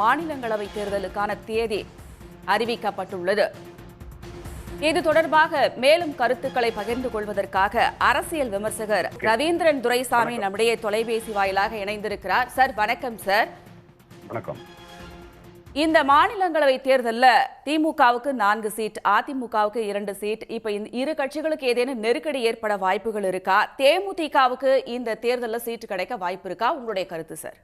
மாநிலங்களவை தேர்தலுக்கான தேதி அறிவிக்கப்பட்டுள்ளது. இது தொடர்பாக மேலும் கருத்துக்களை பகிர்ந்து கொள்வதற்காக அரசியல் விமர்சகர் ரவீந்திரன் துரைசாமி நம்முடைய தொலைபேசி வாயிலாக இணைந்திருக்கிறார். சார் வணக்கம் சார். வணக்கம். இந்த மாநிலங்களவை தேர்தலில் திமுகவுக்கு 4 சீட், அதிமுகவுக்கு 2 சீட். இப்ப இரு கட்சிகளுக்கு ஏதேனும் நெருக்கடி ஏற்பட வாய்ப்புகள் இருக்கா? தேமுதிகவுக்கு இந்த தேர்தலில் சீட்டு கிடைக்க வாய்ப்பு இருக்கா? உங்களுடைய கருத்து சார்.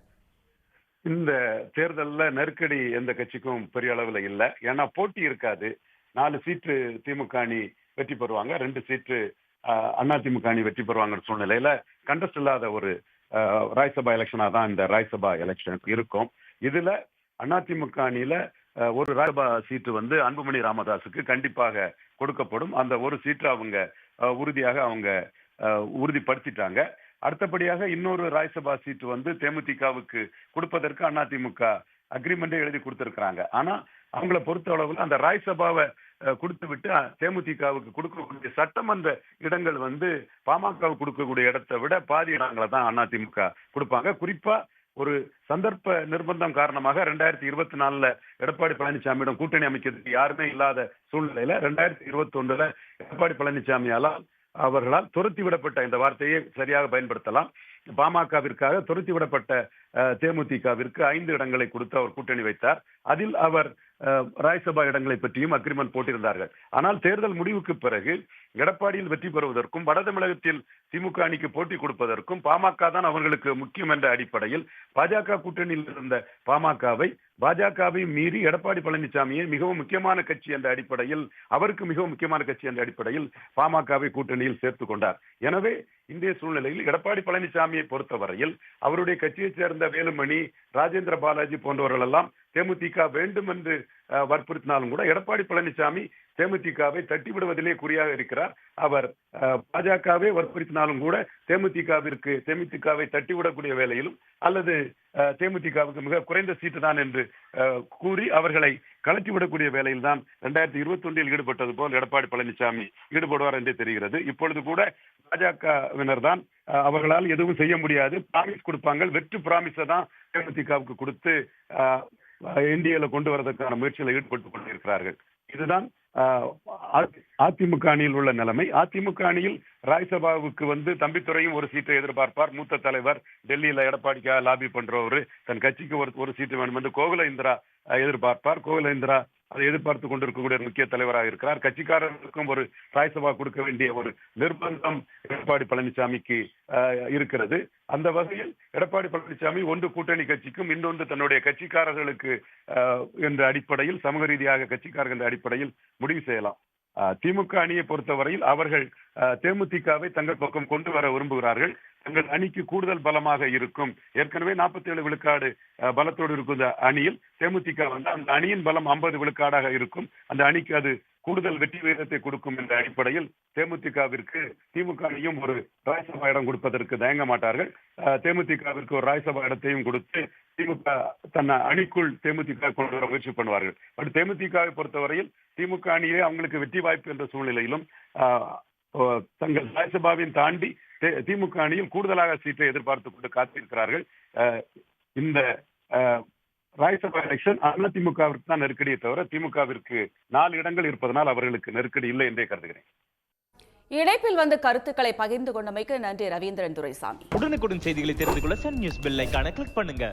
இந்த தேர்தலில் நெருக்கடி எந்த கட்சிக்கும் பெரிய அளவில் இல்லை. ஏன்னா போட்டி இருக்காது. 4 சீட்டு திமுக அணி வெற்றி பெறுவாங்க, 2 சீட்டு அதிமுக அணி வெற்றி பெறுவாங்க சூழ்நிலையில கண்டஸ்ட் இல்லாத ஒரு ராஜ்யசபா எலெக்ஷனா தான் இந்த ராஜ்யசபா எலெக்ஷன் இருக்கும். இதுல அதிமுக அணியில ஒரு ராஜ்யசபா சீட்டு அன்புமணி ராமதாஸுக்கு கண்டிப்பாக கொடுக்கப்படும். அந்த ஒரு சீட்டு அவங்க உறுதியாக உறுதிப்படுத்திட்டாங்க. அடுத்தபடியாக இன்னொரு ராஜ்யசபா சீட்டு தேமுதிகவுக்கு கொடுப்பதற்கு அதிமுக அக்ரிமெண்டே எழுதி கொடுத்திருக்கிறாங்க. ஆனா அவங்கள பொறுத்த அளவுல அந்த ராஜ்யசபாவை கொடுத்து விட்டு தேமுதிகவுக்கு கொடுக்கக்கூடிய சட்டமன்ற இடங்கள் பாமகவுக்கு கொடுக்கக்கூடிய இடத்தை விட பாதி இடங்களை தான் அதிமுக கொடுப்பாங்க. குறிப்பா ஒரு சந்தர்ப்ப நிர்பந்தம் காரணமாக 2024 எடப்பாடி பழனிசாமியிடம் கூட்டணி அமைக்கிறதுக்கு யாருமே இல்லாத சூழ்நிலையில 2021 எடப்பாடி அவர்களால் துரத்தி விடப்பட்ட, இந்த வார்த்தையை சரியாக பயன்படுத்தலாம், பாமகவிற்காக துரத்தி விடப்பட்ட தேமுதிகவிற்கு 5 இடங்களை கொடுத்து அவர் கூட்டணி வைத்தார். அதில் அவர் ராஜ்யசபா இடங்களை பற்றியும் அக்ரிமெண்ட் போட்டிருந்தார்கள். ஆனால் தேர்தல் முடிவுக்கு பிறகு எடப்பாடியில் வெற்றி பெறுவதற்கும் வட தமிழகத்தில் திமுக அணிக்கு போட்டி கொடுப்பதற்கும் பாமக தான் அவர்களுக்கு முக்கியம் என்ற அடிப்படையில் பாஜக கூட்டணியில் இருந்த பாமகவை பாஜகவை மீறி எடப்பாடி பழனிசாமியை மிகவும் முக்கியமான கட்சி என்ற அடிப்படையில், அவருக்கு மிகவும் முக்கியமான கட்சி என்ற அடிப்படையில் பாமகவை கூட்டணியில் சேர்த்துக் கொண்டார். எனவே இந்திய சூழ்நிலையில் எடப்பாடி பழனிசாமியை பொறுத்தவரையில் அவருடைய கட்சியைச் சேர்ந்த வேலுமணி, ராஜேந்திர பாலாஜி போன்றவர்கள் எல்லாம் தேமுதிக வேண்டும் என்று வற்புறுத்தினாலும் கூட எடப்பாடி பழனிசாமி தேமுதிகவை தட்டிவிடுவதிலே குறியாக இருக்கிறார். அவர் பாஜகவை வற்புறுத்தினாலும் கூட தேமுதிகவை தட்டிவிடக்கூடிய வேலையிலும் அல்லது தேமுதிகவுக்கு மிக குறைந்த சீட்டு தான் என்று கூறி அவர்களை கலட்டிவிடக்கூடிய வேலையில் தான் 2021 ஈடுபட்டது போல் எடப்பாடி பழனிசாமி ஈடுபடுவார் என்றே தெரிகிறது. இப்பொழுது கூட பாஜகவினர் தான் அவர்களால் எதுவும் செய்ய முடியாது, பிராமிஸ் கொடுப்பாங்க, வெற்று பிராமிஸை தான் தேமுதிகவுக்கு கொடுத்து இந்தியாவில கொண்டு வரதற்கான முயற்சியில் ஈடுபட்டுக் கொண்டிருக்கிறார்கள். இதுதான் அதிமுக அணியில் உள்ள நிலைமை. அதிமுக அணியில் ராஜ்யசபாவுக்கு தம்பித்துறையும் ஒரு சீட்டை எதிர்பார்ப்பார். மூத்த தலைவர், டெல்லியில எடப்பாடிக்காக லாபி பண்றவரு, தன் கட்சிக்கு ஒரு சீட்டு வேணும் என்று கோகுல இந்திரா எதிர்பார்ப்பார். கோகுல இந்திரா அதை எதிர்பார்த்து கொண்டிருக்கக்கூடிய முக்கிய தலைவராக இருக்கிறார். கட்சிக்காரர்களுக்கும் ஒரு ராஜ்யசபா கொடுக்க வேண்டிய ஒரு நிர்பந்தம் எடப்பாடி பழனிசாமிக்கு இருக்கிறது. அந்த வகையில் எடப்பாடி பழனிசாமி ஒன்று கூட்டணி கட்சிக்கும், இன்னொன்று தன்னுடைய கட்சிக்காரர்களுக்கு என்ற அடிப்படையில், சமூக ரீதியாக கட்சிக்காரர்கள் என்ற அடிப்படையில் முடிவு செய்யலாம். திமுக அணியை பொறுத்தவரையில் அவர்கள் தேமுதிகவை தங்கள் பக்கம் கொண்டு வர விரும்புகிறார்கள். தங்கள் அணிக்கு கூடுதல் பலமாக இருக்கும். ஏற்கனவே 47 விழுக்காடு பலத்தோடு இருக்கும் அணியில் தேமுதிக அந்த அணியின் பலம் 50 விழுக்காடாக இருக்கும். அந்த அணிக்கு அது கூடுதல் வெற்றி வீதத்தை கொடுக்கும் என்ற அடிப்படையில் தேமுதிகவிற்கு திமுக அணியும் ஒரு ராஜ்யசபா இடம் கொடுப்பதற்கு தயங்க மாட்டார்கள். தேமுதிகவிற்கு ஒரு ராஜ்யசபா இடத்தையும் கொடுத்து திமுக தன் அணிக்குள் தேமுதிக கொண்டு வர முயற்சி பண்ணுவார்கள். பட் தேமுதிகவை பொறுத்தவரையில் திமுக அணியே அவங்களுக்கு வெற்றி வாய்ப்பு என்ற சூழ்நிலையிலும் தங்கள் ராஜ்யசபாவின் தாண்டி திமுக அணியில் கூடுதலாக சீட்டை எதிர்பார்த்துக் கொண்டு காத்திருக்கிறார்கள். இந்த ராஜ்யசபா எலெக்ஷன் அதிமுகவிற்கு தான் நெருக்கடியை தவிர திமுகவிற்கு 4 இடங்கள் இருப்பதனால் அவர்களுக்கு நெருக்கடி இல்லை என்றே கருதுகிறேன். இணைப்பில் கருத்துக்களை பகிர்ந்து கொண்டமைக்கு நன்றி ரவீந்திரன் துரைசாமி. உடனுக்குடன் செய்திகளை தெரிந்து கொள்ள சன் நியூஸ் பெல் ஐகானை கிளிக் பண்ணுங்க.